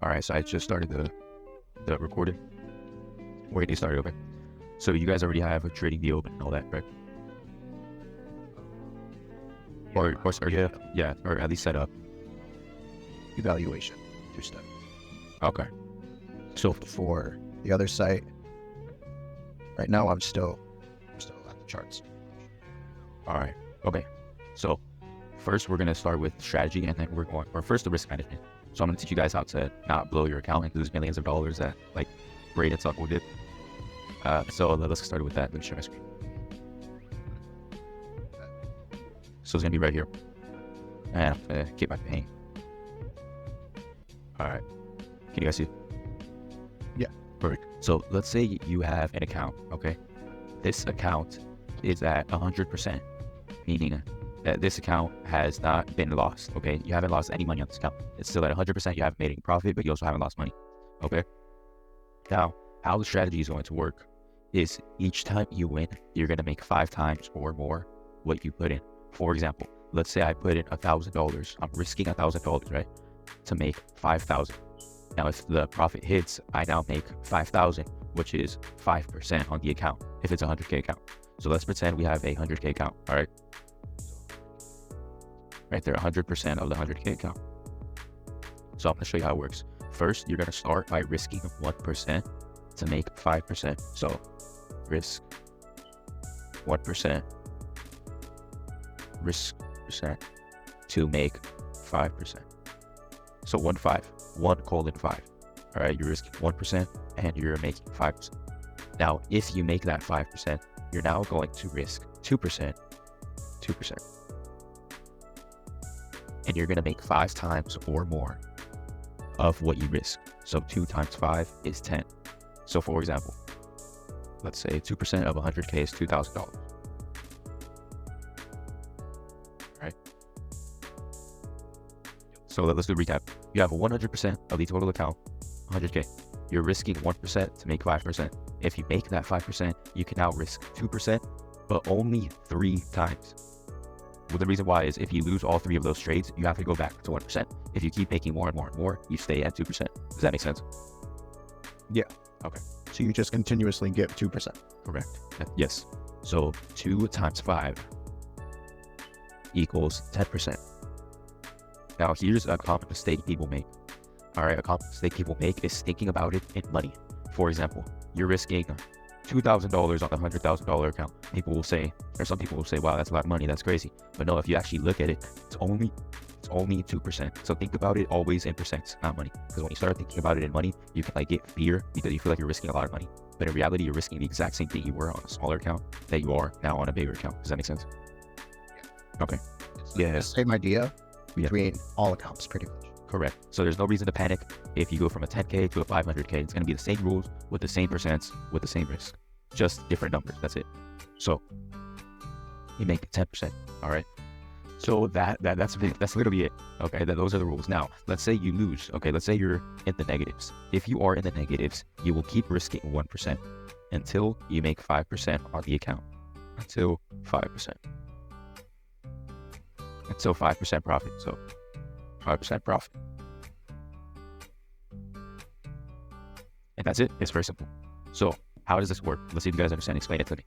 All right, so I just started the recording. We're getting started, okay? So you guys already have a trading view open and all that, right? Or at least set up. Evaluation, 2 step. Okay. So for the other site, right now I'm still at the charts. All right. Okay. So first we're gonna start with strategy, and then first the risk management. So I'm gonna teach you guys how to not blow your account and lose millions of dollars at like Braid and Suckle did. So let's get started with that. Let me share my screen. So it's gonna be right here, and I'm gonna get my paint. All right. Can you guys see? Yeah. Perfect. So let's say you have an account. Okay. This account is at 100%, meaning that this account has not been lost. Okay. You haven't lost any money on this account. It's still at 100%. You haven't made any profit, but you also haven't lost money. Okay. Now, how the strategy is going to work is each time you win, you're going to make 5 times or more what you put in. For example, let's say I put in $1,000. I'm risking $1,000, right, to make 5,000. Now, if the profit hits, I now make 5,000, which is 5% on the account if it's a 100K account. So let's pretend we have a 100K account. All right. Right there, 100% of the 100K account. So I'm going to show you how it works. First, you're going to start by risking 1% to make 5%. So risk 1%, risk percent to make 5%. So 1:5. All right, you're risking 1% and you're making 5%. Now, if you make that 5%, you're now going to risk 2%, and you're going to make 5 times or more of what you risk. So 2 times 5 is 10. So for example, let's say 2% of 100K is $2,000. Right? So let's do a recap. You have 100% of the total account, 100K. You're risking 1% to make 5%. If you make that 5%, you can now risk 2%, but only 3 times. Well, the reason why is if you lose all 3 of those trades, you have to go back to 1%. If you keep making more and more and more, you stay at 2%. Does that make sense? Yeah. Okay. So you just continuously give 2%. Correct. Yes. So 2 times 5 equals 10%. Now here's a common mistake people make. All right, a common mistake people make is thinking about it in money. For example, you're risking $2,000 on a $100,000 account. Some people will say, wow, that's a lot of money. That's crazy. But no, if you actually look at it, it's only 2%. So think about it always in percents, not money. Because when you start thinking about it in money, you can like get fear because you feel like you're risking a lot of money. But in reality, you're risking the exact same thing you were on a smaller account that you are now on a bigger account. Does that make sense? Yeah. Okay. It's like the same idea between all accounts, pretty much. Correct. So there's no reason to panic. If you go from a 10K to a 500K, it's going to be the same rules with the same percents with the same risk, just different numbers. That's it. So you make 10%. All right. So that's literally it. Okay. Those are the rules. Now, let's say you lose. Okay. Let's say you're in the negatives. If you are in the negatives, you will keep risking 1% until you make 5% on the account. Until 5%. Until 5% profit. So 5% profit. And that's it. It's very simple. So how does this work? Let's see if you guys understand. Explain it to me.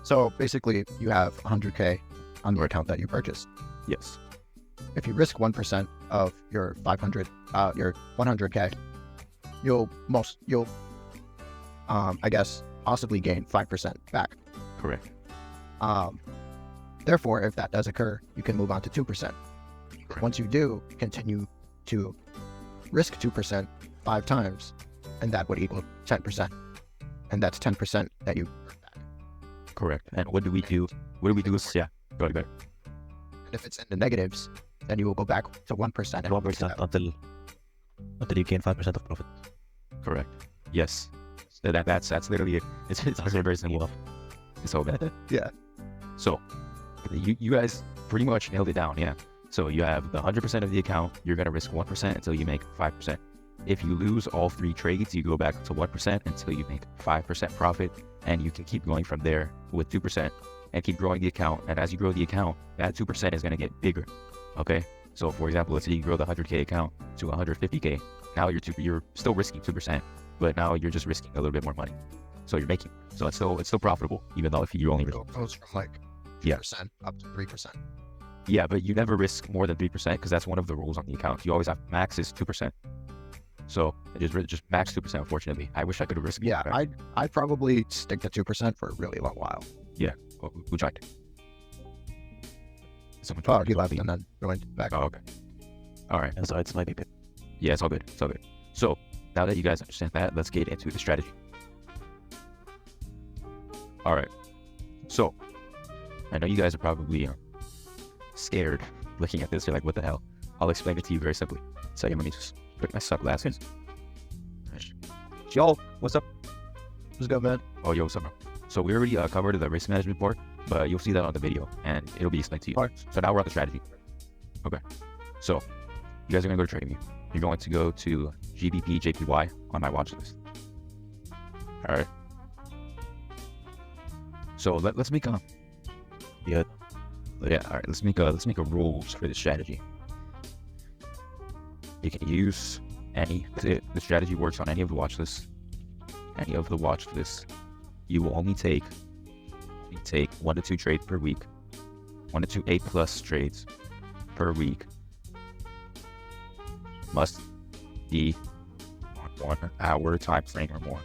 So basically, you have 100K on your account that you purchased. Yes. If you risk 1% of your 100K, you'll I guess possibly gain 5% back. Correct. Therefore, if that does occur, you can move on to 2%. Correct. Once you do, continue to risk 2% 5 times, and that would equal 10%. And that's 10% that you earn back. Correct. And what do we do? Go ahead. And if it's in the negatives, then you will go back to 1% and 1% until you gain 5% of profit. Correct. Yes. That's literally it. It's very simple. It's all bad. Yeah. So you guys pretty much nailed it down. Yeah. So you have the 100% of the account. You're going to risk 1% until you make 5%. If you lose all 3 trades, you go back to 1% until you make 5% profit. And you can keep going from there with 2% and keep growing the account. And as you grow the account, that 2% is going to get bigger. Okay. So for example, let's say you grow the 100K account to 150K. Now you're still risking 2%, but now you're just risking a little bit more money. So you're making, so it's still profitable, even though if you only risk. It goes from like Yeah. 2% up to 3%. Yeah, but you never risk more than 3% because that's one of the rules on the account. You always have max is 2%. So it is just max 2%. Unfortunately, I wish I could have risked. Yeah, more. I'd probably stick to 2% for a really long while. Oh, who joined? Someone Oh, joined. he left and then joined back. Oh, okay. All right. And so it's my PP. Yeah, it's all good. It's all good. So now that you guys understand that, let's get into the strategy. All right. So I know you guys are probably scared looking at this. You're like, what the hell? I'll explain it to you very simply. So let me just put my sunglasses. Yo, what's up? Let's go, man. Oh, yo, what's up, bro? So we already covered the risk management part, but you'll see that on the video and it'll be explained to you. Alright. So now we're on the strategy. Okay. So you guys are gonna go to TradingView. You're going to go to GBP JPY on my watch list. All right. So let's make a Yeah. yeah. All right. Let's make a rules for the strategy. You can use any. The strategy works on any of the watch lists. Any of the watch lists. You will only take 1 to 2 trades per week. 1 to 2 8+ trades per week. Must be on 1 hour time frame or more.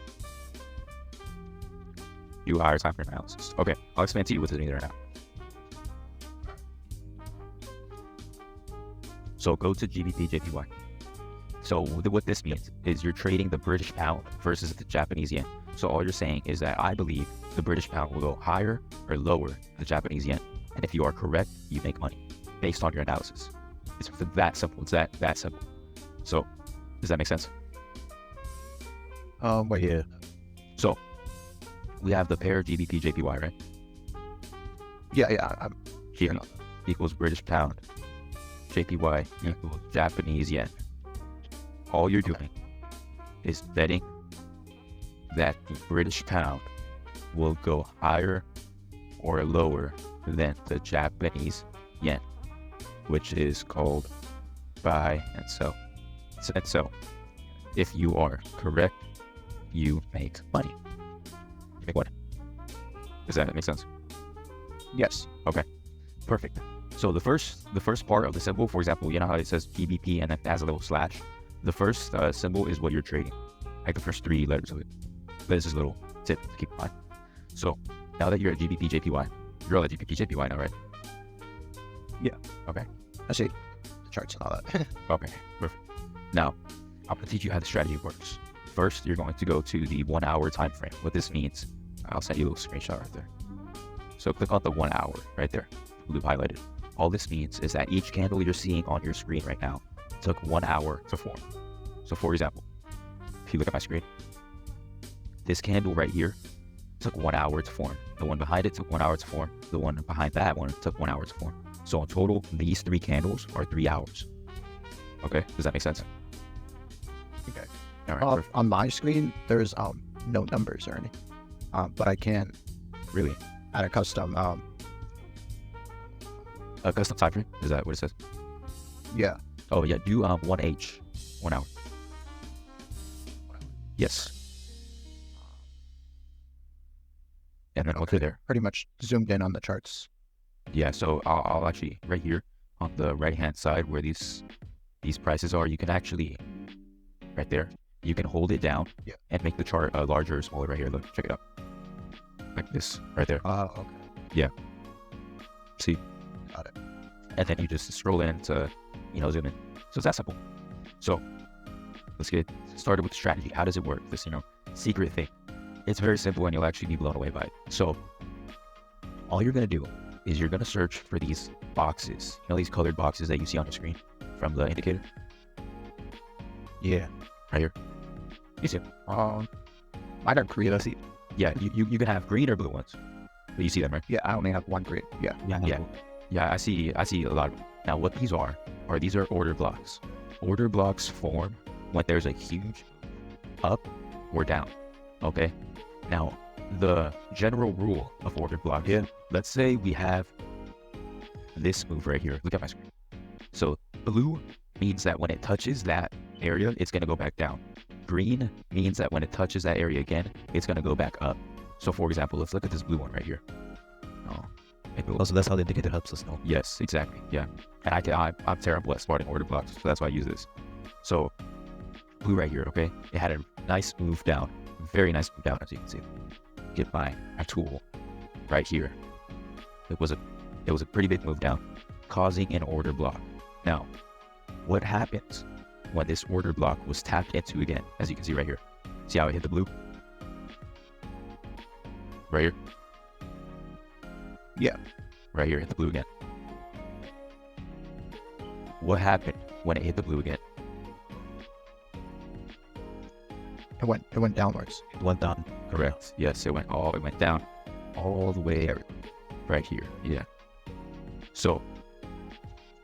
You higher time frame analysis. Okay, I'll explain to you what's in there now. So go to GBP JPY. So what this means is you're trading the British pound versus the Japanese yen. So all you're saying is that I believe the British pound will go higher or lower than the Japanese yen. And if you are correct, you make money based on your analysis. It's that simple. It's that simple. So does that make sense? Wait. Yeah. So we have the pair GBP JPY, right? Yeah. Here equals British pound. JPY equals Japanese yen. All you're doing is betting that the British pound will go higher or lower than the Japanese yen, which is called buy and sell. And so, if you are correct, you make money. You make money. Does that make sense? Yes. Okay. Perfect. So the first part of the symbol, for example, you know how it says GBP and then it has a little slash? The first symbol is what you're trading, like the first 3 letters of it. But this is a little tip to keep in mind. So now that you're at GBP JPY, you're all at GBP JPY now, right? Yeah. Okay. I see the charts and all that. Okay. Perfect. Now, I'm going to teach you how the strategy works. First, you're going to go to the 1 hour time frame. What this means, I'll send you a little screenshot right there. So click on the 1 hour right there, blue highlighted. All this means is that each candle you're seeing on your screen right now took 1 hour to form. So for example, if you look at my screen, this candle right here took 1 hour to form. The one behind it took 1 hour to form. The one behind that one took 1 hour to form. So in total, these 3 candles are 3 hours. Okay, does that make sense? Okay. All right. Perfect. On my screen, there's no numbers or anything, but I can Really? add a custom. A custom time frame? Is that what it says? Yeah. Oh yeah, do 1H, 1 hour. Yes. And then okay there. Pretty much zoomed in on the charts. Yeah, so I'll actually right here on the right hand side where these prices are, you can actually right there, you can hold it down and make the chart larger or smaller right here. Look, check it out. Like this right there. Okay. Yeah. See? Got it. And then you just scroll in to, zoom in. So it's that simple. So let's get started with the strategy. How does it work? This, secret thing. It's very simple and you'll actually be blown away by it. So all you're going to do is you're going to search for these boxes. These colored boxes that you see on the screen from the indicator. Yeah. Right here. You see them? Mine are green. I see. Yeah, you can have green or blue ones. But you see them, right? Yeah, I only have one green. Yeah. Yeah, I see a lot of them. Now what these are order blocks. Order blocks form when there's a huge up or down. Okay? Now, the general rule of order blocks, let's say we have this move right here. Look at my screen. So Blue means that when it touches that area, it's going to go back down. Green means that when it touches that area again, it's going to go back up. So for example, let's look at this blue one right here. Also, that's how the indicator helps us know. Yes, exactly. Yeah. And I'm terrible at spotting order blocks, so that's why I use this. So blue right here, okay? It had a nice move down, very nice move down, as you can see. Get my tool right here. It was a pretty big move down, causing an order block. Now, what happens when this order block was tapped into again? As you can see right here. See how it hit the blue? Right here? Yeah. Right here, hit the blue again. What happened when it hit the blue again? It went downwards. It went down. Correct. Yes, it went down all the way right here. Yeah. So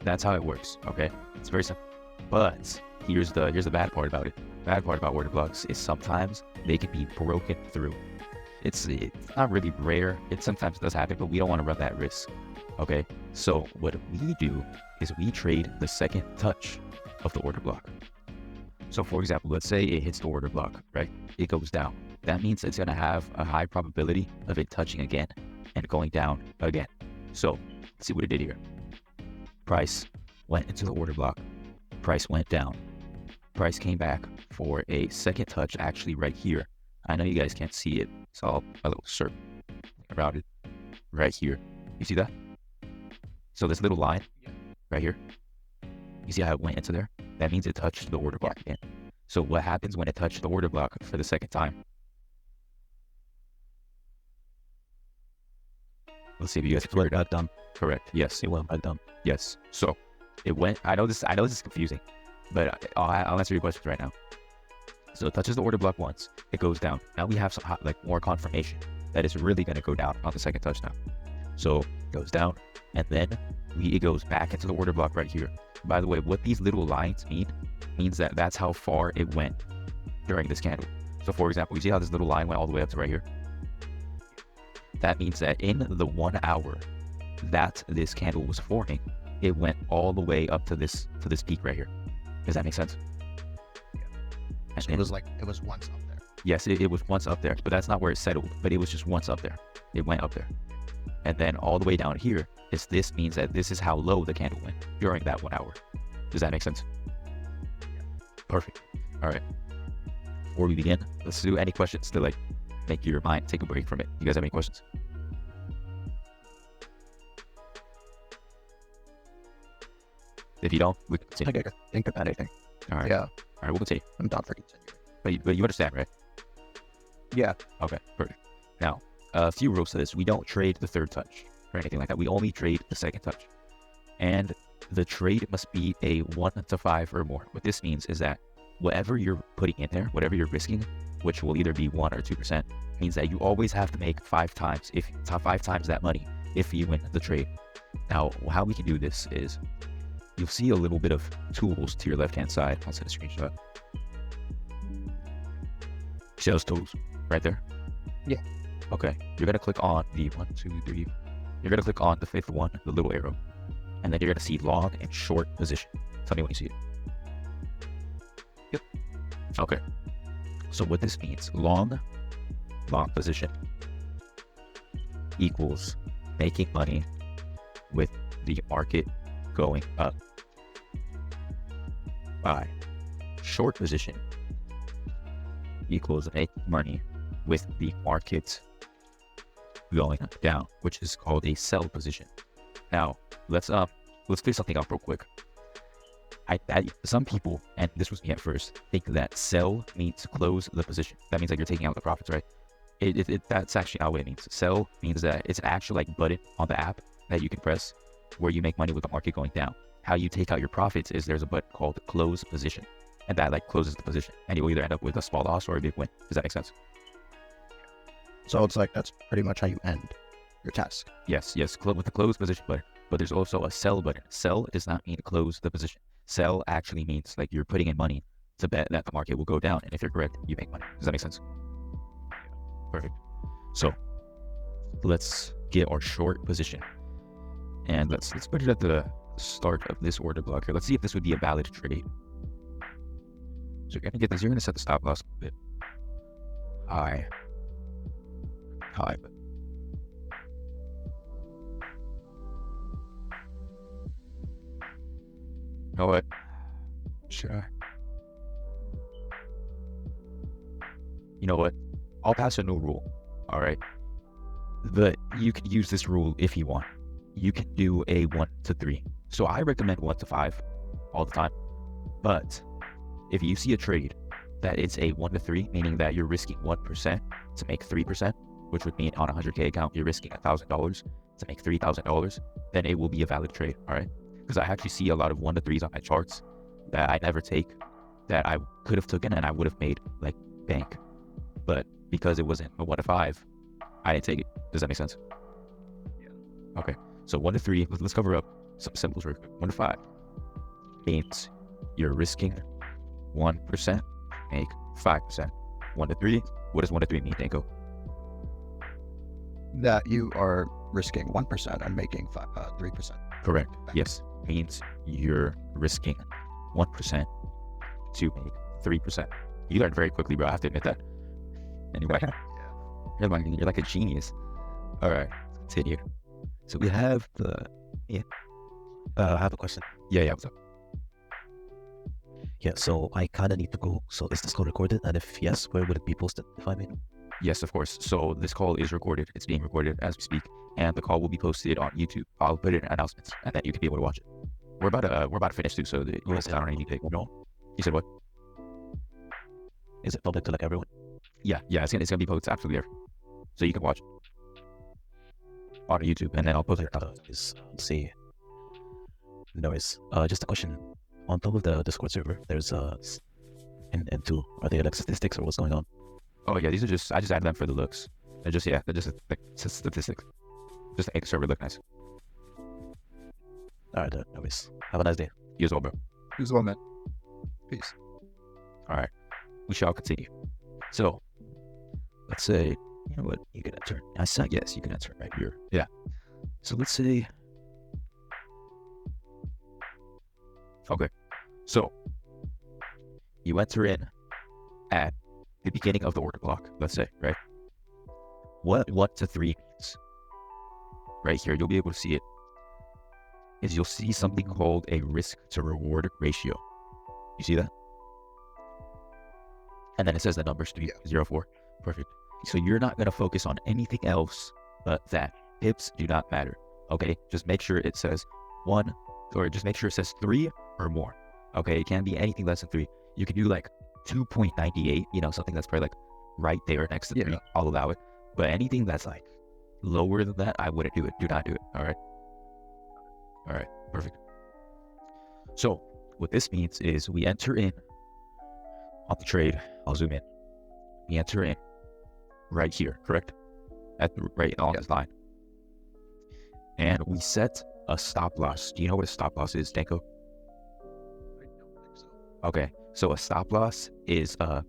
that's how it works. Okay. It's very simple. But here's the bad part about it. Bad part about order blocks is sometimes they can be broken through. It's not really rare. It sometimes does happen, but we don't want to run that risk. Okay. So what we do is we trade the second touch of the order block. So for example, let's say it hits the order block, right? It goes down. That means it's going to have a high probability of it touching again and going down again. So let's see what it did here. Price went into the order block. Price went down. Price came back for a second touch, actually right here. I know you guys can't see it. It's all a little circle around it right here. You see that? So this little line right here, you see how it went into there? That means it touched the order block again. So what happens when it touched the order block for the second time? Let's see if you guys can figure it out. Down. Correct. Yes. It went back down. Yes. So it went. I know this is confusing, but I'll answer your questions right now. So it touches the order block once. It goes down. Now we have some more confirmation that it's really going to go down on the second touchdown. So it goes down, and then it goes back into the order block right here. By the way, what these little lines means that that's how far it went during this candle. So for example, you see how this little line went all the way up to right here? That means that in the 1 hour that this candle was forming, it went all the way up to this peak right here. Does that make sense? Yeah. So it was once up there. Yes, it was once up there, but that's not where it settled. But it was just once up there. It went up there. And then all the way down here, this means that this is how low the candle went during that 1 hour. Does that make sense? Perfect. All right. Before we begin, let's do any questions to make your mind take a break from it. You guys have any questions? If you don't, we can continue. I gotta think about anything. All right. Yeah. All right, we'll continue. I'm down for continuing. But you understand, right? Yeah. Okay, perfect. Now, a few rules to this. We don't trade the third touch or anything like that. We only trade the second touch. And the trade must be a 1 to 5 or more. What this means is that whatever you're putting in there, whatever you're risking, which will either be 1 or 2%, means that you always have to make 5 times that money if you win the trade. Now, how we can do this is you'll see a little bit of tools to your left-hand side. I'll send a screenshot. See those tools right there? Yeah. Okay. You're going to click on the 1, 2, 3. You're going to click on the 5th one, the little arrow. And then you're going to see long and short position. Tell me when you see it. Yep. Okay. So what this means, long position equals making money with the market going up. By short position equals making money with the market going down, which is called a sell position. Now, let's clear something up real quick. Some people, and this was me at first, think that sell means close the position. That means like you're taking out the profits, right? That's actually not what it means. Sell means that it's an actual button on the app that you can press where you make money with the market going down. How you take out your profits is there's a button called close position, and that closes the position, and you'll either end up with a small loss or a big win. Does that make sense? So it's that's pretty much how you end your task. Yes, with the close position button. But there's also a sell button. Sell does not mean close the position. Sell actually means you're putting in money to bet that the market will go down, and if you're correct, you make money. Does that make sense? Perfect. So let's get our short position, and let's put it at the start of this order block here. Let's see if this would be a valid trade. So you're gonna get this. You're gonna set the stop loss a bit high. But you know what? Should I? You know what? I'll pass a new rule. All right. But you can use this rule if you want. You can do a 1 to 3. So I recommend 1 to 5 all the time. But if you see a trade that it's a 1 to 3, meaning that you're risking 1% to make 3%, which would mean on a 100K account, you're risking $1,000 to make $3,000, then it will be a valid trade. All right. Because I actually see a lot of 1 to 3s on my charts that I never take, that I could have taken and I would have made like bank. But because it wasn't a 1 to 5, I didn't take it. Does that make sense? Yeah. Okay. So 1 to 3, let's cover up some symbols real quick. 1 to 5 means you're risking 1%, make 5%. 1 to 3, what does 1 to 3 mean, Danko? That you are risking 1% and making 3%. Correct. Yes. Means you're risking 1% to make 3%. You learned very quickly, bro. I have to admit that. Anyway, you're like a genius. All right, let's continue. So we have the I have a question. yeah. What's up? Yeah, so I kind of need to go. So is this call recorded? And if yes, where would it be posted, if I may know? Yes, of course. So this call is recorded. It's being recorded as we speak, and the call will be posted on YouTube. I'll put it in announcements, and then you can be able to watch it. We're about to finish too. So I don't need to. No, you said what? Is it public to like everyone? Yeah. It's gonna be posted absolutely everywhere, so you can watch it on YouTube, and then I'll post it. See. Anyways, just a question. On top of the Discord server, there's and two. Are they like statistics or what's going on? Oh yeah, these are just I just added them for the looks. They're just like statistics, just to make the server look nice. All right, anyways, have a nice day. You as well, bro. You as well, man. Peace. All right, we shall continue. So let's say, you know what, you can enter. I said yes, you can enter right here. Yeah. So let's say, okay, so you enter in at the beginning of the order block, let's say, right? What 1 to 3 means, right here, you'll be able to see it, is you'll see something called a risk to reward ratio. You see that? And then it says the number's 3.04. Perfect. So you're not going to focus on anything else but that. Pips do not matter. Okay? Just make sure it says 1, or just make sure it says 3 or more. Okay? It can't be anything less than 3. You can do like 2.98, something that's probably like right there next to 3. I'll allow it. But anything that's like lower than that, I wouldn't do it. Do not do it. All right. Perfect. So what this means is we enter in on the trade. I'll zoom in. We enter in right here, correct? Right on this line. And we set a stop loss. Do you know what a stop loss is, Danko? I don't think so. Okay, so a stop loss is a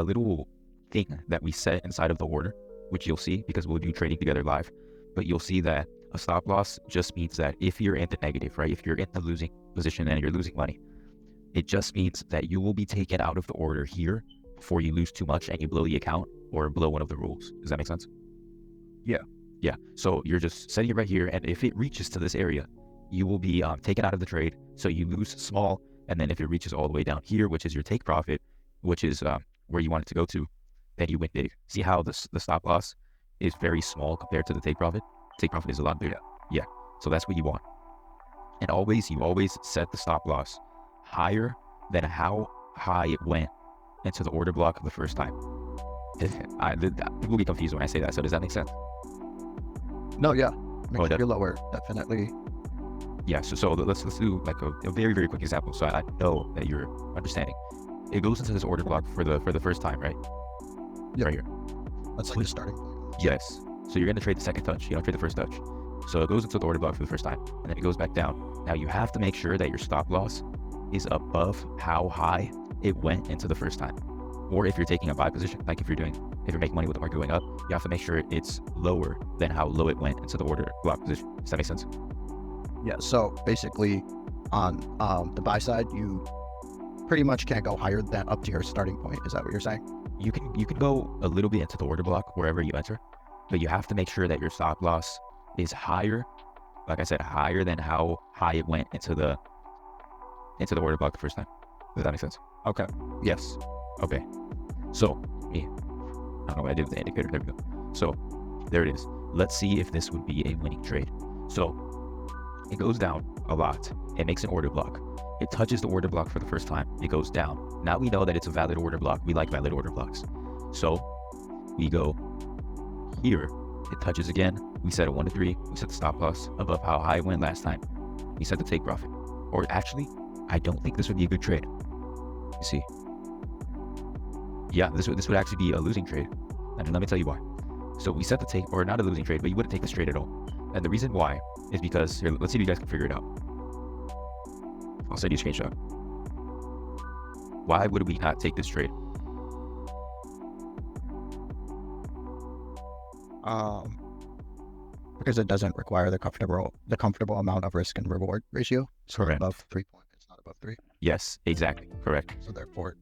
little thing that we set inside of the order, which you'll see because we'll do trading together live. But you'll see that a stop loss just means that if you're in the negative, right? If you're in the losing position and you're losing money, it just means that you will be taken out of the order here before you lose too much and you blow the account or blow one of the rules. Does that make sense? Yeah. So you're just setting it right here, and if it reaches to this area, you will be taken out of the trade. So you lose small, and then if it reaches all the way down here, which is your take profit, which is where you want it to go to, then you win big. See how the stop loss is very small compared to the take profit? Take profit is a lot bigger. Yeah. So that's what you want. And you always set the stop loss higher than how high it went into the order block the first time. People get confused when I say that. So does that make sense? No, yeah. Makes it lower, definitely. Yeah. So let's do like a very, very quick example. So I know that you're understanding. It goes into this order block for the first time, right? Yeah. Right here. That's like the starting. Yes. So you're going to trade the second touch. You don't trade the first touch. So it goes into the order block for the first time, and then it goes back down. Now you have to make sure that your stop loss is above how high it went into the first time. Or if you're taking a buy position, like if you're making money with the market going up, you have to make sure it's lower than how low it went into the order block position. Does that make sense? Yeah, so basically on the buy side, you pretty much can't go higher than up to your starting point. Is that what you're saying? You can go a little bit into the order block wherever you enter, but you have to make sure that your stop loss is higher, like I said, higher than how high it went into the order block the first time. Does that make sense? Okay. Yes. Okay. So, I don't know what I did with the indicator. There we go. So, there it is. Let's see if this would be a winning trade. So, it goes down a lot. It makes an order block. It touches the order block for the first time. It goes down. Now we know that it's a valid order block. We like valid order blocks. So, we go here. It touches again. We set a 1 to 3. We set the stop loss above how high it went last time. We set the take profit. Or actually, I don't think this would be a good trade. You see? Yeah, this would actually be a losing trade. And let me tell you why. So we set the take, or not a losing trade, but you wouldn't take this trade at all. And the reason why is because, here, let's see if you guys can figure it out. I'll send you a screenshot. Why would we not take this trade? Because it doesn't require the comfortable amount of risk and reward ratio. So Correct. above 3 points, it's not above 3. Yes, exactly. Correct. So therefore,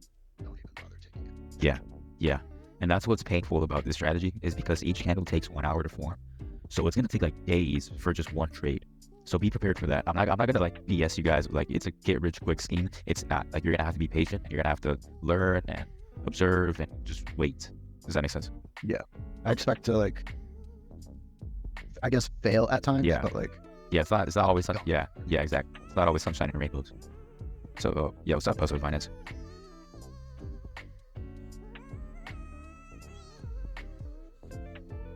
don't even bother taking it. Yeah. And that's what's painful about this strategy, is because each candle takes 1 hour to form. So it's going to take like days for just one trade. So be prepared for that. I'm not going to like BS you guys like it's a get rich quick scheme. It's not. Like, you're going to have to be patient, and you're going to have to learn and observe and just wait. Does that make sense? Yeah. I expect to, like, I guess, fail at times. Yeah. But like, Yeah, it's not always yeah, exactly. It's not always sunshine and rainbows. So yeah, what's up, Puzzle Finance?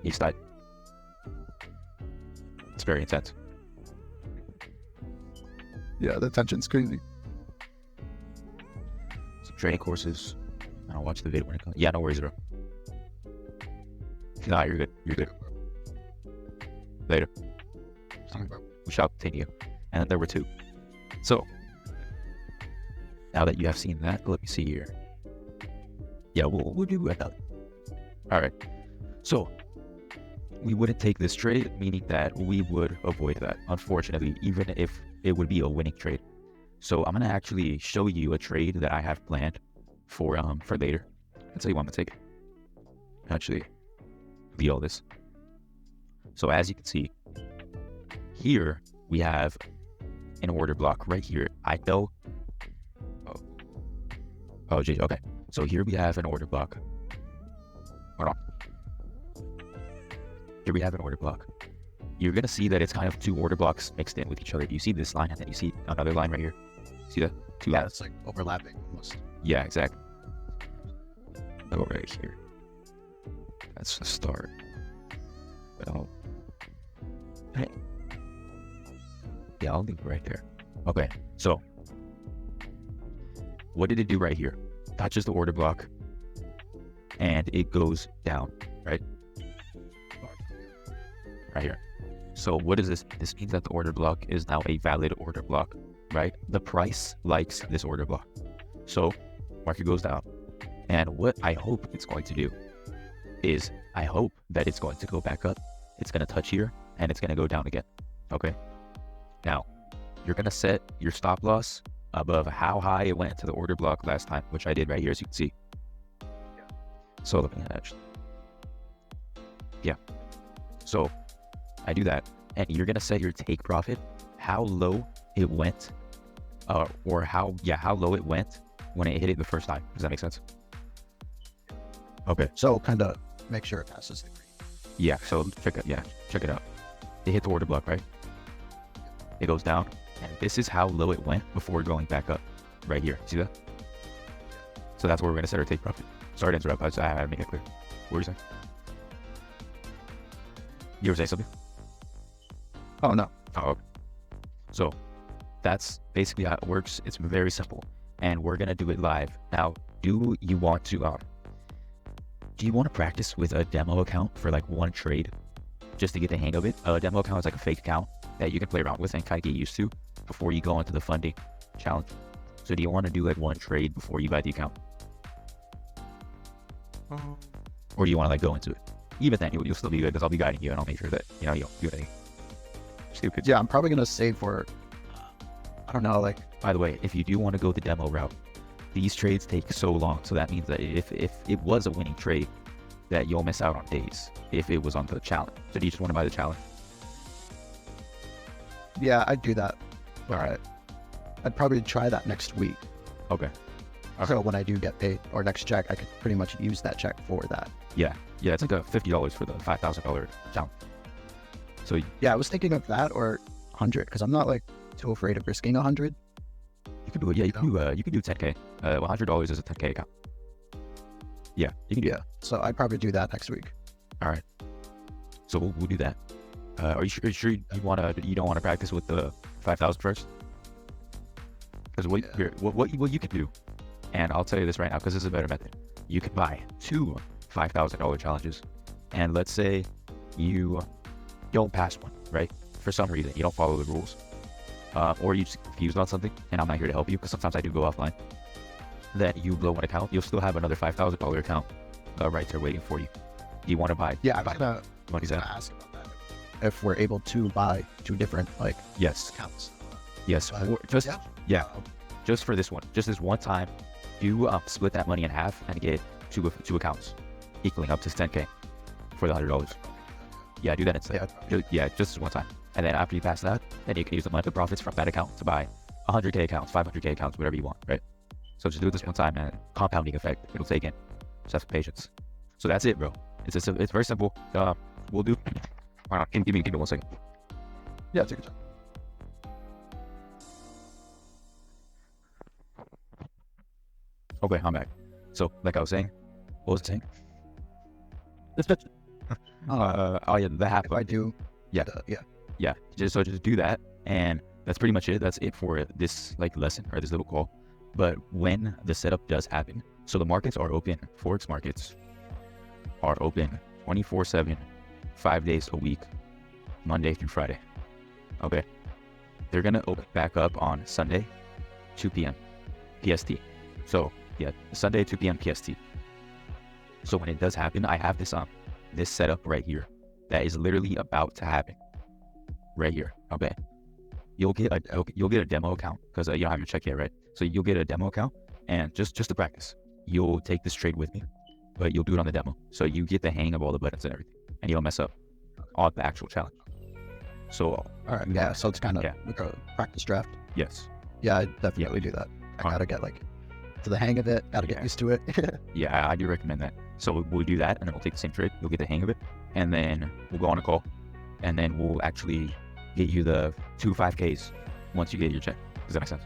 East side. It's very intense. yeah, the tension's crazy. Some training courses. I'll watch the video when it comes. Yeah, no worries, bro. Nah, you're good. You're good. Later. We shall continue. And then there were 2. So, now that you have seen that, let me see here. Yeah, we'll do another. Alright. So, we wouldn't take this trade, meaning that we would avoid that, unfortunately, even if it would be a winning trade. So, I'm going to actually show you a trade that I have planned for later. I'll tell you what I'm going to take. Actually, delete all this. So, as you can see, here we have an order block right here. I know. Oh, geez. Okay. So here we have an order block. Hold on. Here we have an order block. You're going to see that it's kind of 2 order blocks mixed in with each other. You see this line, and then you see another line right here. See that? 2 lines. It's like overlapping almost. Yeah, exactly. Go right here. That's the start. Well, hey. Yeah, I'll leave it right there. Okay, so what did it do right here? Touches the order block, and it goes down, right? Right here. So what is this? This means that the order block is now a valid order block, right? The price likes this order block. So market goes down. And what I hope it's going to do is I hope that it's going to go back up. It's going to touch here, and it's going to go down again. Okay. Now, you're going to set your stop loss above how high it went to the order block last time, which I did right here, as you can see. So let me actually. Yeah. So I do that, and you're going to set your take profit, how low it went, or how low it went when it hit it the first time. Does that make sense? Okay. So kind of make sure it passes the green. Yeah, so check it out. It hit the order block, right? It goes down, and this is how low it went before going back up, right here. See that? So that's where we're gonna set our take profit. Sorry to interrupt, I had to make it clear. What were you saying? You were saying something? Oh, no. Oh, okay. So that's basically how it works. It's very simple, and we're gonna do it live. Now, do you want to practice with a demo account for like one trade just to get the hang of it? A demo account is like a fake account that you can play around with and kind of get used to before you go into the funding challenge. So do you want to do like one trade before you buy the account? Or do you want to like go into it? Even then, you'll still be good because I'll be guiding you, and I'll make sure that, you don't do anything stupid. Yeah, I'm probably gonna save for, I don't know, like, By the way, if you do want to go the demo route, these trades take so long. So that means that if it was a winning trade, that you'll miss out on days if it was on the challenge. So do you just want to buy the challenge? yeah, I'd do that. All right. I'd probably try that next week. Okay. So when I do get paid, or next check, I could pretty much use that check for that. Yeah. Yeah. It's like a $50 for the $5,000 challenge. So Yeah, I was thinking of that or 100, because I'm not like too afraid of risking 100. you can do it. Yeah. You can do 10K. $100 is a 10K account. Yeah. You can do Yeah, so I'd probably do that next week. All right. So we'll do that. Are you sure you don't want to practice with the 5,000 first? Because what you can do, and I'll tell you this right now because this is a better method. You can buy 2 $5,000 challenges, and let's say you don't pass one, right? For some reason you don't follow the rules, or you just confused on something, and I'm not here to help you because sometimes I do go offline. Then you blow one account, you'll still have another $5,000 account right there waiting for you. Do you want to buy? Yeah, I was gonna money's out. ask about that. If we're able to buy 2 different like Yes. accounts. Yes. But, Or just yeah. yeah. Just for this one, just this one time, you split that money in half and get two accounts, equaling up to 10K for the $100. Yeah, do that instead. Yeah, Just this one time, and then after you pass that, then you can use the money, the profits from that account to buy 100K accounts, 500K accounts, whatever you want, right? So just do it this one time, and compounding effect, it'll take in. Just have some patience. So that's it, bro. It's very simple. We'll do. Hold on, give me 1 second. yeah, take your time. Okay, I'm back. So like I was saying, what was I saying? Oh yeah, the half. If I do, Yeah. Yeah, Just do that, and that's pretty much it. That's it for this like lesson or this little call. But when the setup does happen, so the markets are open. Forex markets are open 24/7, 5 days a week, Monday through Friday. Okay, they're gonna open back up on Sunday, 2 p.m. PST. So yeah, Sunday 2 p.m. PST. So when it does happen, I have this setup right here that is literally about to happen. Right here. Okay. You'll get a demo account because you don't have your check yet, right? So you'll get a demo account, and just to practice, you'll take this trade with me, but you'll do it on the demo. So you get the hang of all the buttons and everything, and you don't mess up on the actual challenge. So all right. Yeah, so it's kind of Yeah. like a practice draft. yes, Yeah, I definitely do that. I All gotta get like to the hang of it. Gotta get Yeah. used to it. yeah, I do recommend that. So we'll do that, and then we'll take the same trade. You'll get the hang of it, and then we'll go on a call, and then we'll actually get you the 2 5Ks once you get your check. Does that make sense?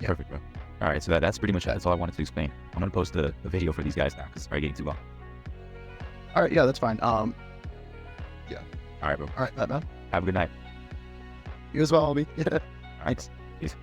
Yeah. Perfect, bro. All right, so that's pretty much that's all I wanted to explain. I'm gonna post the video for these guys now because it's already getting too long. All right, yeah, that's fine. All right, bro. All right, Batman. Have a good night. You as well, homie. All right. Peace.